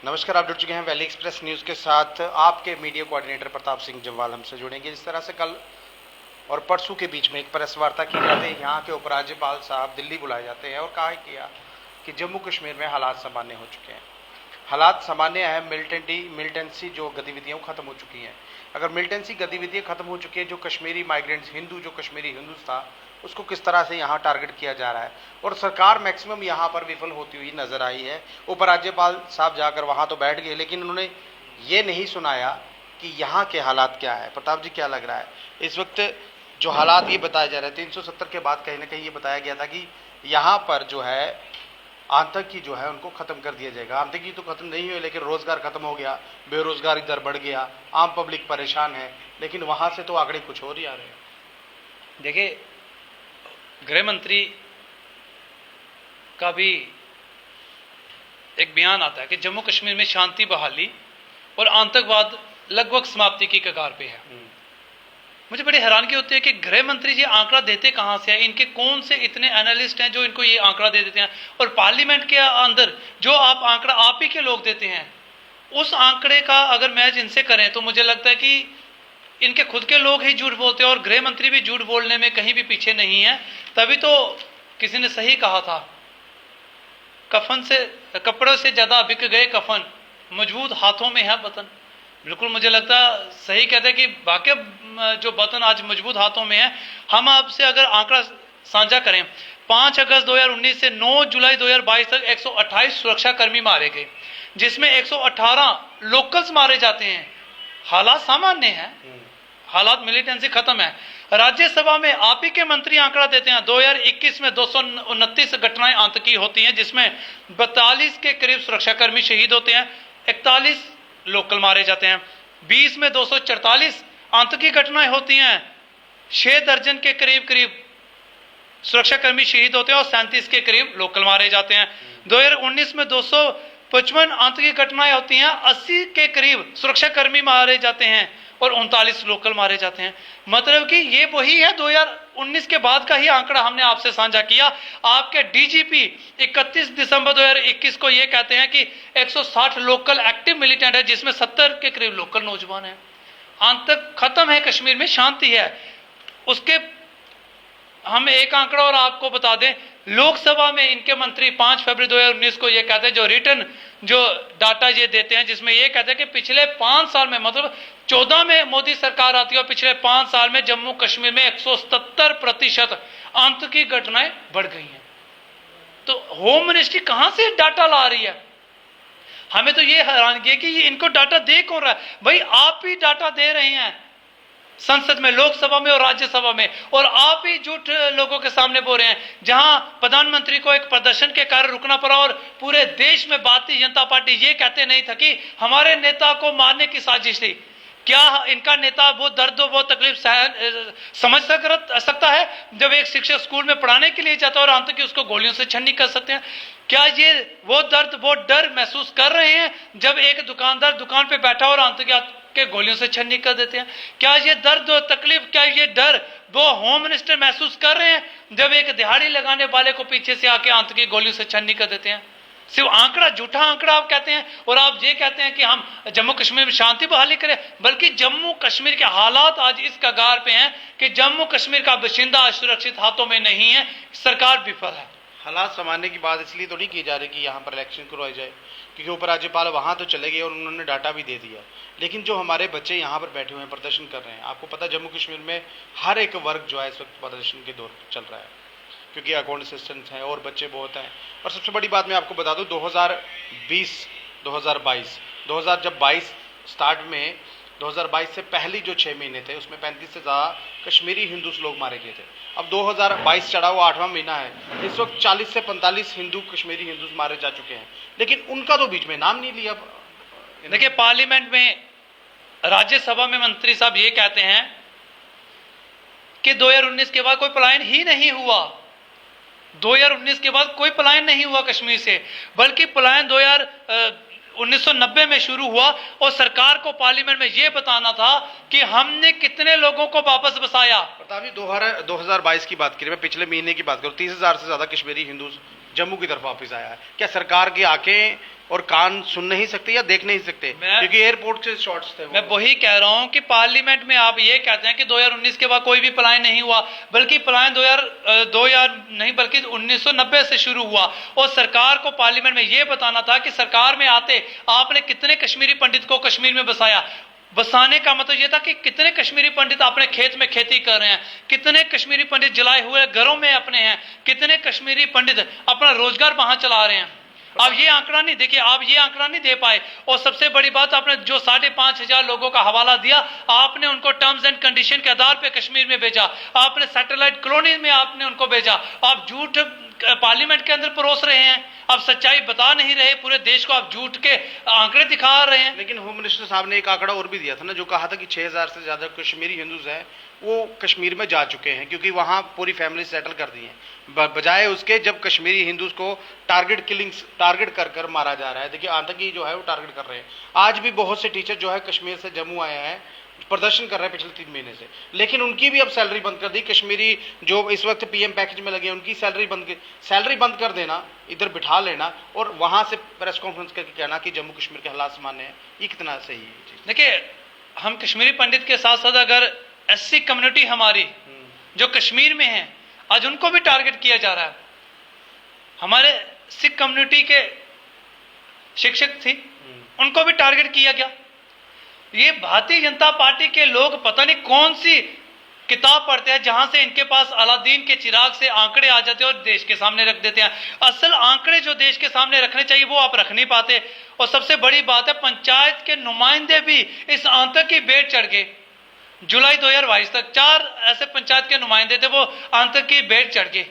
नमस्कार, आप जुड़ चुके हैं वैली एक्सप्रेस न्यूज़ के साथ। आपके मीडिया कोऑर्डिनेटर प्रताप सिंह जम्वाल हमसे जुड़ेंगे। जिस तरह से कल और परसों के बीच में एक प्रेस वार्ता की जाती है, यहाँ के उपराज्यपाल साहब दिल्ली बुलाए जाते हैं और कहा किया कि जम्मू कश्मीर में हालात सामान्य हो चुके हैं। हालात सामान्य है, मिलिटेंसी जो गतिविधियाँ खत्म हो चुकी हैं। अगर मिलिटेंसी गतिविधियाँ खत्म हो चुकी है, जो कश्मीरी माइग्रेंट्स जो कश्मीरी हिंदू था, उसको किस तरह से यहाँ टारगेट किया जा रहा है और सरकार मैक्सिमम यहाँ पर विफल होती हुई नजर आई है। उपराज्यपाल साहब जाकर वहाँ तो बैठ गए, लेकिन उन्होंने ये नहीं सुनाया कि यहाँ के हालात क्या है। प्रताप जी, क्या लग रहा है इस वक्त जो हालात ये बताए जा रहे हैं? 370 के बाद कहीं ना कहीं ये बताया गया था कि यहाँ पर जो है आतंकी जो है उनको खत्म कर दिया जाएगा। आतंकी तो खत्म नहीं हुए, लेकिन रोजगार खत्म हो गया, बेरोजगारी दर बढ़ गया, आम पब्लिक परेशान है, लेकिन वहां से तो आंकड़े कुछ और ही आ रहे हैं। देखिए, गृह मंत्री का भी एक बयान आता है कि जम्मू कश्मीर में शांति बहाली और आतंकवाद लगभग समाप्ति की कगार पे है। मुझे बड़ी हैरानगी होती है कि गृह मंत्री जी आंकड़ा देते कहां से हैं? इनके कौन से इतने एनालिस्ट हैं जो इनको ये आंकड़ा दे देते हैं? और पार्लियामेंट के अंदर जो आप आंकड़ा आप ही के लोग देते हैं, उस आंकड़े का अगर मैच इनसे करें तो मुझे लगता है कि इनके खुद के लोग ही झूठ बोलते हैं और गृह मंत्री भी झूठ बोलने में कहीं भी पीछे नहीं है। तभी तो किसी ने सही कहा था, कफन से कपड़ों से ज्यादा बिक गए कफन, मजबूत हाथों में है वतन। बिल्कुल मुझे लगता है सही कहते हैं कि वाकई जो वतन आज मजबूत हाथों में है। हम आपसे अगर आंकड़ा साझा करें, 5 अगस्त 2019 से 9 जुलाई 2022 तक 128 सुरक्षा कर्मी मारे गए, जिसमें 118 लोकल्स मारे जाते हैं। हालात सामान्य है, हालात मिलिटेंसी खत्म है। राज्यसभा में आप ही के मंत्री आंकड़ा देते हैं 2021 में 229 घटनाएं आतंकी होती हैं, जिसमें 42 के करीब सुरक्षाकर्मी शहीद होते हैं, 41 लोकल मारे जाते हैं। 20 में 244 आतंकी घटनाएं होती हैं, 6 दर्जन के करीब सुरक्षाकर्मी शहीद होते हैं और 37 के करीब लोकल मारे जाते हैं। 2019 में 255 आतंकी घटनाएं होती हैं, 80 के करीब सुरक्षाकर्मी मारे जाते हैं और 39 लोकल मारे जाते हैं। मतलब कि ये वही है 2019 के बाद का ही आंकड़ा हमने आपसे साझा किया। आपके डीजीपी 31 दिसंबर 2021 को ये कहते हैं कि 160 लोकल एक्टिव मिलिटेंट है, जिसमें 70 के करीब लोकल नौजवान हैं। आतंक खत्म है, कश्मीर में शांति है। उसके हम एक आंकड़ा और आपको बता दें, लोकसभा में इनके मंत्री 5 फरवरी 2019 को ये कहते हैं, जो रिटर्न जो डाटा ये देते हैं, जिसमें ये कहते हैं कि पिछले 5 साल में, मतलब 14 में मोदी सरकार आती है और पिछले 5 साल में जम्मू कश्मीर में 177% आतंकी घटनाएं बढ़ गई हैं। तो होम मिनिस्ट्री कहां से डाटा ला रही है? हमें तो ये हैरानगी है कि ये इनको डाटा दे कौन रहा है? भाई आप ही डाटा दे रहे हैं संसद में, लोकसभा में और राज्यसभा में, और आप ही झूठ लोगों के सामने बोल रहे हैं। जहां प्रधानमंत्री को एक प्रदर्शन के कारण रुकना पड़ा और पूरे देश में भारतीय जनता पार्टी ये कहते नहीं था कि हमारे नेता को मारने की साजिश थी। क्या इनका नेता वो दर्द वो तकलीफ समझ सकता है जब एक शिक्षक स्कूल में पढ़ाने के लिए जाता है और अंत की उसको गोलियों से छन्नी कर सकते हैं? क्या ये वो दर्द वो डर महसूस कर रहे हैं जब एक दुकानदार दुकान पे बैठा और अंत के गोलियों से छन्नी कर देते हैं? क्या ये दर्द और तकलीफ, क्या ये डर वो होम मिनिस्टर महसूस कर रहे हैं जब एक दिहाड़ी लगाने वाले को पीछे से आके अंत की गोलियों से छन्नी कर देते हैं? सिर्फ आंकड़ा, झूठा आंकड़ा आप कहते हैं और आप ये कहते हैं कि हम जम्मू कश्मीर में शांति बहाली करें, बल्कि जम्मू कश्मीर के हालात आज इस कगार पे हैं कि जम्मू कश्मीर का बाशिंदा सुरक्षित हाथों में नहीं है, सरकार विफल है। हालात सामान्य की बात इसलिए तो नहीं की जा रही कि यहाँ पर इलेक्शन करवाई जाए, क्योंकि उपराज्यपाल वहाँ तो चले गए और उन्होंने डाटा भी दे दिया। लेकिन जो हमारे बच्चे यहाँ पर बैठे हुए हैं, प्रदर्शन कर रहे हैं, आपको पता है जम्मू कश्मीर में हर एक वर्ग जो है इस वक्त प्रदर्शन के दौर चल रहा है, क्योंकि अकाउंट असिस्टेंट हैं और बच्चे बहुत हैं। और सबसे बड़ी बात मैं आपको बता दूं, 2020 2022 जब 22 स्टार्ट में 2022 से पहली जो 6 महीने थे उसमें 35 से ज़्यादा कश्मीरी हिंदूस लोग मारे गए थे। अब 2022 चढ़ा हुआ 8वां महीना है, इस वक्त 40 से 45 कश्मीरी हिंदूस मारे जा चुके हैं, लेकिन उनका तो बीच में नाम नहीं लिया। देखिए, पार्लियामेंट में राज्यसभा में मंत्री साहब ये कहते हैं कि 2019 के बाद कोई पलायन ही नहीं हुआ। 2019 के बाद कोई पलायन नहीं हुआ कश्मीर से, बल्कि पलायन 1990 में शुरू हुआ और सरकार को पार्लियामेंट में यह बताना था कि हमने कितने लोगों को वापस बसाया। प्रताप जी, 2022 की बात करें, मैं पिछले महीने की बात करूं, 30,000 से ज्यादा कश्मीरी हिंदू जम्मू की तरफ वापस आया है। क्या सरकार की आंखें और कान सुन नहीं सकते या देख नहीं सकते? क्योंकि एयरपोर्ट से शॉट्स थे। मैं वही कह रहा हूं कि पार्लियामेंट में आप ये कहते हैं कि 2019 के बाद कोई भी पलायन नहीं हुआ, बल्कि पलायन 2000 नहीं बल्कि 1990 से शुरू हुआ। और सरकार को पार्लियामेंट में ये बताना था कि सरकार में आते आपने कितने कश्मीरी पंडित को कश्मीर में बसाया। बसाने का मतलब यह था कि कितने कश्मीरी पंडित अपने खेत में खेती कर रहे हैं, कितने कश्मीरी पंडित जलाए हुए घरों में अपने हैं, कितने कश्मीरी पंडित अपना रोजगार वहां चला रहे हैं। आप ये आंकड़ा नहीं देखिए, आप ये आंकड़ा नहीं दे पाए। और सबसे बड़ी बात, आपने जो 5,500 लोगों का हवाला दिया, आपने उनको टर्म्स एंड कंडीशन के आधार पे कश्मीर में भेजा, आपने सैटेलाइट कॉलोनी में आपने उनको भेजा। आप झूठ पार्लियामेंट के अंदर परोस रहे हैं, आप सच्चाई बता नहीं रहे, पूरे देश को आप झूठ के आंकड़े दिखा रहे हैं। लेकिन होम मिनिस्टर साहब ने एक आंकड़ा और भी दिया था ना, जो कहा था कि 6,000 से ज्यादा कश्मीरी हिंदूज हैं वो कश्मीर में जा चुके हैं, क्योंकि वहां पूरी फैमिली सेटल कर दी है। बजाय उसके जब कश्मीरी हिंदूज को टारगेट कर कर मारा जा रहा है। देखिए आतंकी जो है वो टारगेट कर रहे हैं। आज भी बहुत से टीचर जो है कश्मीर से जम्मू आए हैं, प्रदर्शन कर रहे हैं पिछले 3 महीने से, लेकिन उनकी भी अब सैलरी बंद कर दी। कश्मीरी जो इस वक्त पीएम पैकेज में लगे उनकी सैलरी बंद कर देना, इधर बिठा लेना और वहां से प्रेस कॉन्फ्रेंस करके कहना कि जम्मू कश्मीर के हालात सामान्य है, ये कितना सही है? देखिए, हम कश्मीरी पंडित के साथ साथ अगर एससी कम्युनिटी हमारी जो कश्मीर में है, आज उनको भी टारगेट किया जा रहा है। हमारे सिख कम्युनिटी के शिक्षक थी, उनको भी टारगेट किया गया। ये भारतीय जनता पार्टी के लोग पता नहीं कौन सी किताब पढ़ते हैं जहां से इनके पास अलादीन के चिराग से आंकड़े आ जाते हैं और देश के सामने रख देते हैं। असल आंकड़े जो देश के सामने रखने चाहिए वो आप रख नहीं पाते। और सबसे बड़ी बात है, पंचायत के नुमाइंदे भी इस आतंक की बेट चढ़ गए। जुलाई 2022 तक 4 ऐसे पंचायत के नुमाइंदे थे, वो आतंक की बेट चढ़ गए।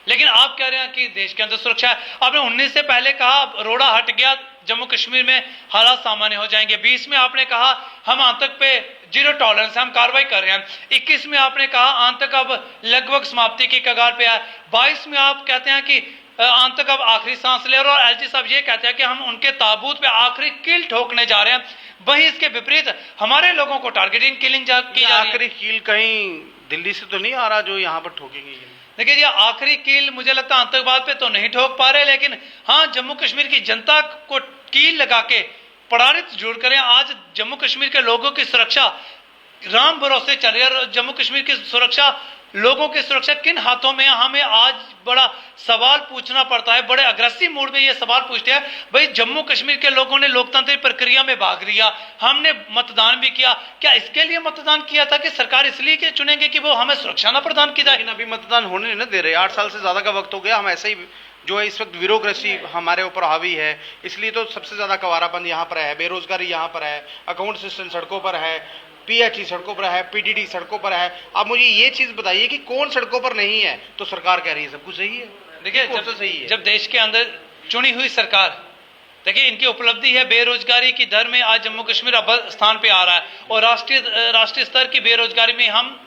लेकिन आप कह रहे हैं कि देश के अंदर सुरक्षा है। आपने 19 से पहले कहा रोड़ा हट गया, जम्मू कश्मीर में हालात सामान्य हो जाएंगे। 20 में आपने कहा हम आतंक पे 0 टॉलरेंस, हम कार्रवाई कर रहे हैं। 21 में आपने कहा आतंक अब लगभग समाप्ति की कगार पे है। 22 में आप कहते हैं कि आतंक अब आखिरी सांस ले रहा है, और एलजी साहब ये कहते हैं कि हम उनके ताबूत पे आखिरी कील ठोकने जा रहे हैं। वहीं इसके विपरीत हमारे लोगों को टारगेटिंग किलिंग की जा रही है। आखिरी कील कहीं दिल्ली से तो नहीं आ रहा जो यहाँ पर ठोकेंगे? देखिए, ये आखिरी कील मुझे लगता है आतंकवाद पे तो नहीं ठोक पा रहे, लेकिन हाँ जम्मू कश्मीर की जनता को कील लगा के प्रताड़ित जरूर करें। आज जम्मू कश्मीर के लोगों की सुरक्षा राम भरोसे चल रही है, और जम्मू कश्मीर की सुरक्षा, लोगों की सुरक्षा किन हाथों में है? हमें आज बड़ा सवाल पूछना पड़ता है। बड़े अग्रेसिव मूड में ये सवाल पूछते हैं, भाई जम्मू कश्मीर के लोगों ने लोकतांत्रिक प्रक्रिया में भाग लिया, हमने मतदान भी किया, क्या इसके लिए मतदान किया था कि सरकार इसलिए के चुनेंगे कि वो हमें सुरक्षा ना प्रदान की जाए? लेकिन अभी मतदान होने नहीं दे रहे। 8 साल से ज्यादा का वक्त हो गया, हम ऐसे ही जो है इस वक्त ब्यूरोक्रेसी हमारे ऊपर हावी है, इसलिए तो सबसे ज्यादा कवारापन यहाँ पर है, बेरोजगारी यहाँ पर है, अकाउंट सिस्टम सड़कों पर है, पीएचई सड़कों पर है, पीडीडी सड़कों पर है। आप मुझे ये चीज बताइए कि कौन सड़कों पर नहीं है? तो सरकार कह रही है सब कुछ सही है। देखिए, जब देश के अंदर चुनी हुई सरकार, देखिए इनकी उपलब्धि है बेरोजगारी की दर में आज जम्मू कश्मीर अव्वल स्थान पे आ रहा है, और राष्ट्रीय स्तर की बेरोजगारी में हम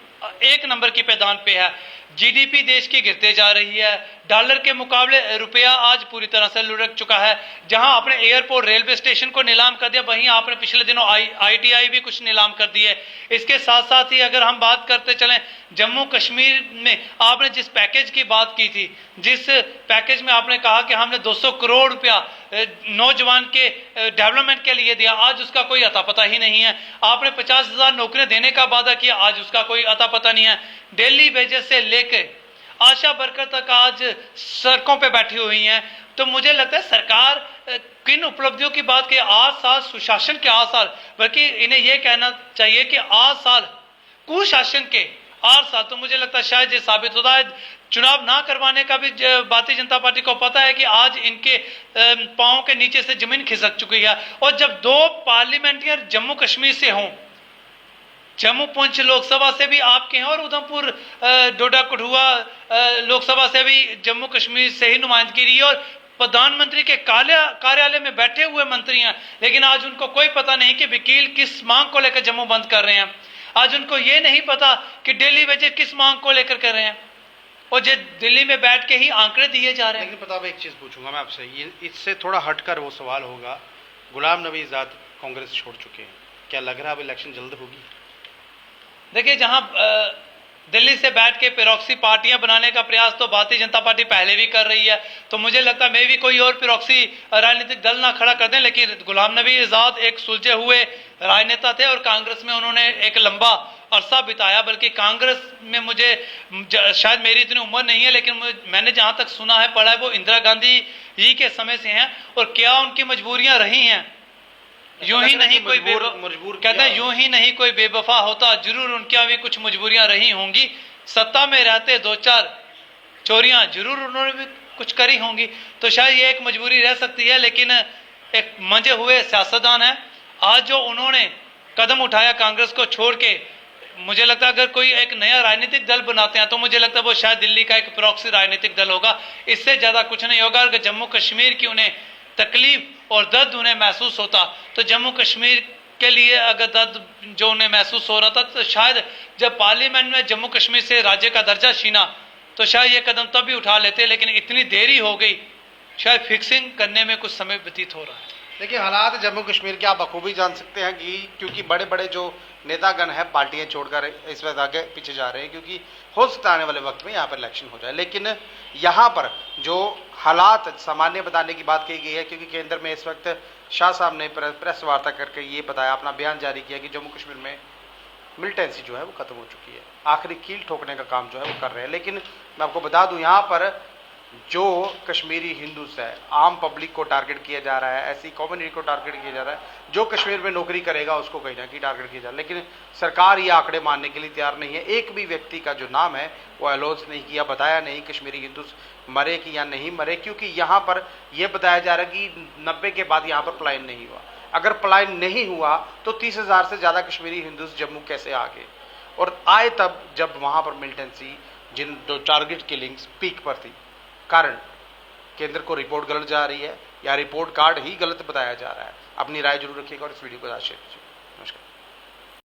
1 नंबर की पैदान पे है। जीडीपी देश की गिरते जा रही है, डॉलर के मुकाबले रुपया आज पूरी तरह से लुढ़क चुका है। जहां आपने एयरपोर्ट, रेलवे स्टेशन को नीलाम कर दिया, वहीं आपने पिछले दिनों आईटीआई भी कुछ नीलाम कर दिए। इसके साथ साथ ही अगर हम बात करते चलें, जम्मू कश्मीर में आपने जिस पैकेज की बात की थी, जिस पैकेज में आपने कहा कि हमने 200 करोड़ रुपया नौजवान के डेवलपमेंट के लिए दिया, आज उसका कोई अता पता ही नहीं है। आपने 50,000 नौकरियां देने का वादा किया, आज उसका कोई अता पता नहीं है। डेली वेजेस से लेके आशा वर्कर तक आज सड़कों पे बैठी हुई हैं। तो मुझे लगता है सरकार किन उपलब्धियों की बात की, 8 साल सुशासन के 8 साल, बल्कि इन्हें यह कहना चाहिए कि 8 साल कुशासन के 8 साल, तो मुझे लगता है शायद ये साबित होता है। चुनाव ना करवाने का भी भारतीय जनता पार्टी को पता है कि आज इनके पांव के नीचे से जमीन खिसक चुकी है। और जब 2 पार्लियामेंटियर जम्मू कश्मीर से हों, जम्मू पुंछ लोकसभा से भी आपके हैं और उधमपुर डोडा कठुआ लोकसभा से भी जम्मू कश्मीर से ही नुमाइंदगी रही है, और प्रधानमंत्री के कार्यालय में बैठे हुए मंत्री हैं, लेकिन आज उनको कोई पता नहीं कि वकील किस मांग को लेकर जम्मू बंद कर रहे हैं। आज उनको ये नहीं पता कि डेली वेजेस किस मांग को लेकर कर रहे हैं, और जो दिल्ली में बैठ के ही आंकड़े दिए जा रहे हैं। लेकिन पता, मैं एक चीज पूछूंगा मैं आपसे, ये इससे थोड़ा हटकर वो सवाल होगा, गुलाम नबी आजाद कांग्रेस छोड़ चुके हैं, क्या लग रहा है अब इलेक्शन जल्द होगी? देखिए, जहां दिल्ली से बैठ के प्रॉक्सी पार्टियां बनाने का प्रयास तो भारतीय जनता पार्टी पहले भी कर रही है। तो मुझे लगता है मैं भी कोई और प्रॉक्सी राजनीतिक दल ना खड़ा कर दें, लेकिन गुलाम नबी आजाद एक सुलझे हुए राजनेता थे और कांग्रेस में उन्होंने एक लंबा अरसा बिताया। बल्कि कांग्रेस में मुझे शायद मेरी इतनी उम्र नहीं है, लेकिन मैंने जहां तक सुना है पढ़ा है वो इंदिरा गांधी ही के समय से हैं। और क्या उनकी मजबूरियां रही हैं, यूं ही नहीं कोई मजबूर कहते हैं यूं ही नहीं कोई बेवफा होता, जरूर उनकी भी कुछ मजबूरियां रही होंगी। सत्ता में रहते दो चार चोरियां जरूर उन्होंने भी कुछ करी होंगी, तो शायद ये एक मजबूरी रह सकती है। लेकिन एक मंजे हुए सियासतदान है, आज जो उन्होंने कदम उठाया कांग्रेस को छोड़ के, मुझे लगता है अगर कोई एक नया राजनीतिक दल बनाते हैं तो मुझे लगता है वो शायद दिल्ली का एक प्रॉक्सी राजनीतिक दल होगा, इससे ज्यादा कुछ नहीं होगा। अगर जम्मू कश्मीर की उन्हें तकलीफ और दर्द उन्हें महसूस होता तो जम्मू कश्मीर के लिए अगर दर्द जो उन्हें महसूस हो रहा था, तो शायद जब पार्लियामेंट में जम्मू कश्मीर से राज्य का दर्जा छीना तो शायद ये कदम तब भी उठा लेते, लेकिन इतनी देरी हो गई, शायद फिक्सिंग करने में कुछ समय व्यतीत हो रहा है। देखिए, हालात जम्मू कश्मीर के आप बखूबी जान सकते हैं कि क्योंकि बड़े बड़े जो नेतागण हैं पार्टियां छोड़कर इस वक्त आगे पीछे जा रहे हैं, क्योंकि हो सकता है आने वाले वक्त में यहाँ पर इलेक्शन हो जाए। लेकिन यहाँ पर जो हालात सामान्य बताने की बात कही गई है, क्योंकि केंद्र में इस वक्त शाह साहब ने प्रेस वार्ता करके ये बताया, अपना बयान जारी किया कि जम्मू कश्मीर में मिलिटेंसी जो है वो खत्म हो चुकी है, आखिरी कील ठोकने का काम जो है वो कर रहे हैं। लेकिन मैं आपको बता दूं, यहाँ पर जो कश्मीरी हिंदूस है, आम पब्लिक को टारगेट किया जा रहा है, ऐसी कम्युनिटी को टारगेट किया जा रहा है, जो कश्मीर में नौकरी करेगा उसको कहीं ना कहीं टारगेट किया जा रहा है। लेकिन सरकार ये आंकड़े मानने के लिए तैयार नहीं है। एक भी व्यक्ति का जो नाम है वो अनाउंस नहीं किया, बताया नहीं कश्मीरी हिंदूस मरे कि या नहीं मरे, क्योंकि यहाँ पर यह बताया जा रहा है कि 90 के बाद यहाँ पर पलायन नहीं हुआ। अगर पलायन नहीं हुआ तो 30,000 से ज़्यादा कश्मीरी हिंदूस जम्मू कैसे आ गए, और आए तब जब वहाँ पर मिलिटेंसी जिन जो टारगेट किलिंग्स पीक पर थी। कारण केंद्र को रिपोर्ट गलत जा रही है या रिपोर्ट कार्ड ही गलत बताया जा रहा है। अपनी राय जरूर रखिएगा और इस वीडियो को शेयर कीजिए। नमस्कार।